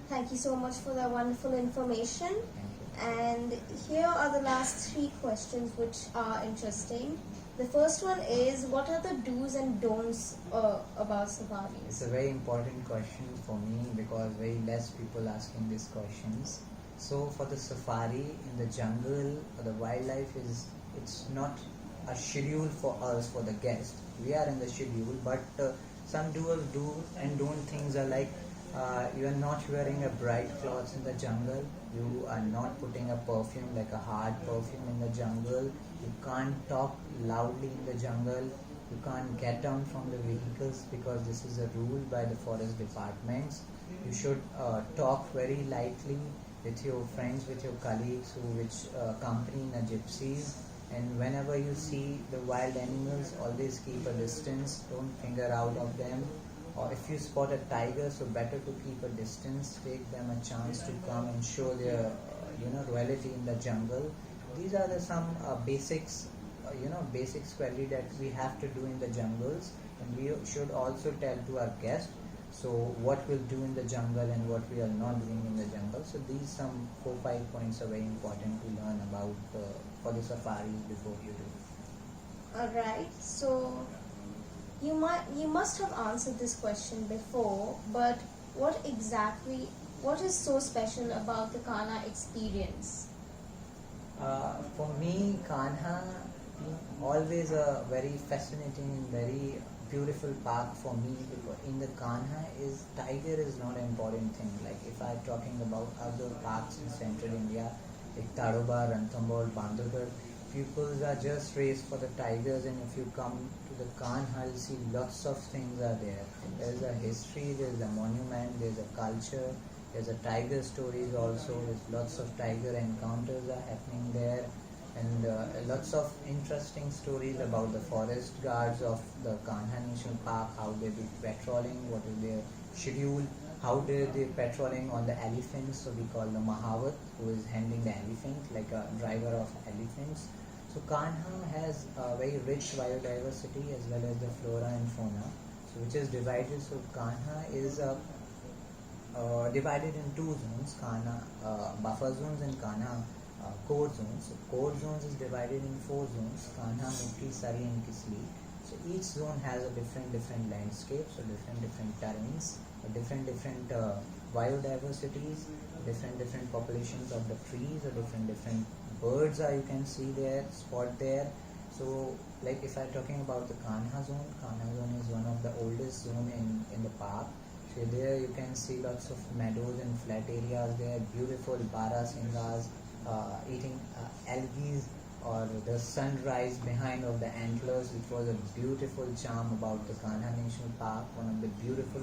Thank you so much for the wonderful information. Thank you. And here are the last three questions which are interesting. The first one is, what are the do's and don'ts about safaris? It's a very important question for me because very less people asking these questions. So for the safari in the jungle, the wildlife it's not a schedule for us, for the guest. We are in the schedule, but some do and don't things are like you are not wearing a bright clothes in the jungle. You are not putting a perfume like a hard perfume in the jungle. You can't talk loudly in the jungle. You can't get down from the vehicles because this is a rule by the forest departments. You should talk very lightly with your friends, with your colleagues which accompany the gypsies. And whenever you see the wild animals, always keep a distance. Don't finger out of them. Or if you spot a tiger, so better to keep a distance. Take them a chance to come and show their royalty in the jungle. These are the some basics, basics quality that we have to do in the jungles, and we should also tell to our guests. So what we'll do in the jungle and what we are not doing in the jungle. So these some 4-5 points are very important to learn about for the safaris before you do. Alright, so you must have answered this question before, but what is so special about the Kanha experience? For me, Kanha always a very fascinating and very beautiful park for me, because in the Kanha tiger is not an important thing. Like if I'm talking about other parks in central India like Tadoba, Ranthambore, Bandhavgarh, people are just raised for the tigers, and if you come to the Kanha, you'll see lots of things are there. There's a history, there's a monument, there's a culture, there's a tiger stories also. There's lots of tiger encounters are happening there, and lots of interesting stories about the forest guards of the Kanha National Park, how they do patrolling, what is their schedule, how they patrolling on the elephants. So we call the Mahavat, who is handling the elephant, like a driver of elephants. So Kanha has a very rich biodiversity as well as the flora and fauna, so which is divided. So Kanha is divided in two zones, Kanha buffer zones and Kanha core zones. So core zones is divided in 4 zones: Kanha, Mutti, Sari and Kisli. So each zone has a different landscapes, so different terrains, different biodiversities, different populations of the trees, or different birds are you can see there, spot there. So like if I'm talking about the Kanha zone is one of the oldest zone in the park. So there you can see lots of meadows and flat areas there, beautiful barasingas eating algae, or the sunrise behind of the antlers, which was a beautiful charm about the Kanha National Park, one of the beautiful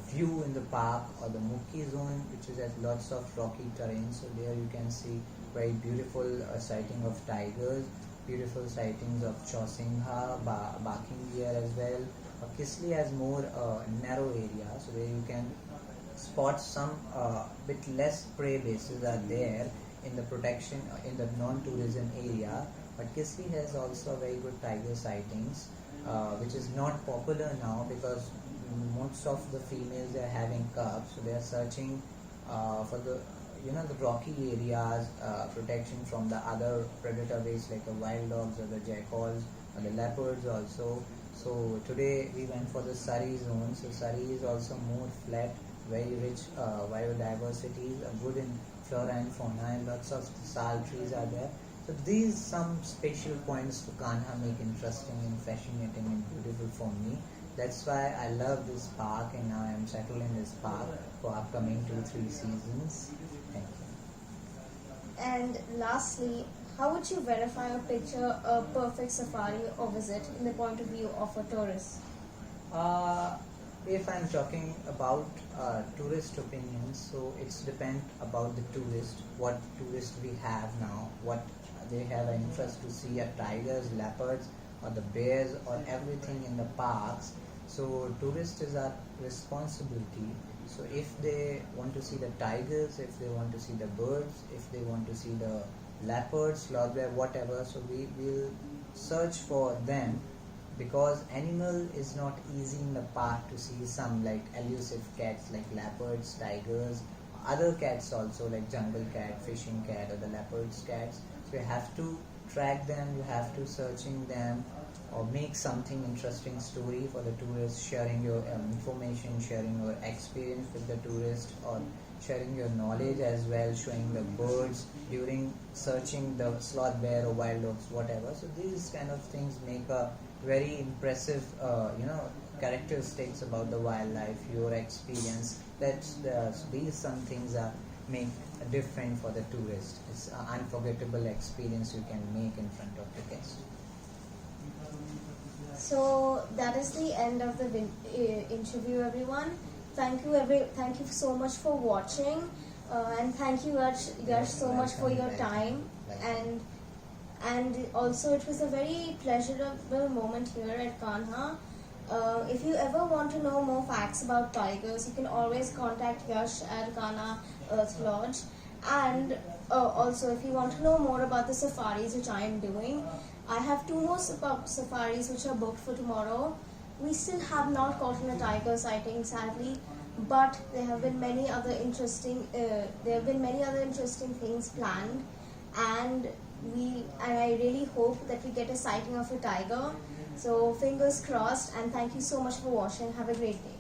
view in the park. Or the Mukhi zone, which is has lots of rocky terrain, so there you can see very beautiful sighting of tigers, beautiful sightings of Chausingha, barking deer as well. Kisli has more narrow area, so where you can spot some bit less prey bases are there in the protection in the non-tourism area. But Kisli has also very good tiger sightings, which is not popular now because most of the females are having cubs, so they are searching for the the rocky areas, protection from the other predator waste like the wild dogs or the jackals or the leopards also. So today we went for the Sari zone. So Sari is also more flat, very rich biodiversity, good in flora and fauna, and lots of sal trees are there. So these some special points to Kanha make interesting and fascinating and beautiful for me. That's why I love this park, and now I am settled in this park for upcoming 2-3 seasons. Thank you. And lastly, how would you verify or picture a perfect safari or visit in the point of view of a tourist? If I'm talking about tourist opinions, so it's depend about the tourist, what tourist we have now, what they have an interest to see, tigers, leopards, or the bears, or everything in the parks. So tourist is our responsibility. So if they want to see the tigers, if they want to see the birds, if they want to see the leopards, sloth bear, whatever, so we will search for them because animal is not easy in the park to see some like elusive cats like leopards, tigers, other cats also like jungle cat, fishing cat, or the leopards cats. So you have to track them, you have to searching them, or make something interesting story for the tourist, sharing your information, sharing your experience with the tourist, or sharing your knowledge as well, showing the birds during searching the sloth bear or wild dogs, whatever. So these kind of things make a very impressive characteristics about the wildlife, your experience. So these some things are make different for the tourist. It's an unforgettable experience you can make in front of the guest. So that is the end of the interview, everyone. Thank you so much for watching, and thank you Yash so much for your time, and also it was a very pleasurable moment here at Kanha. If you ever want to know more facts about tigers, you can always contact Yash at Kanha Earth Lodge. And also, if you want to know more about the safaris which I am doing, I have 2 more safaris which are booked for tomorrow. We still have not gotten a tiger sighting, sadly, but there have been many other interesting things planned, and I really hope that we get a sighting of a tiger. So fingers crossed, and thank you so much for watching. Have a great day.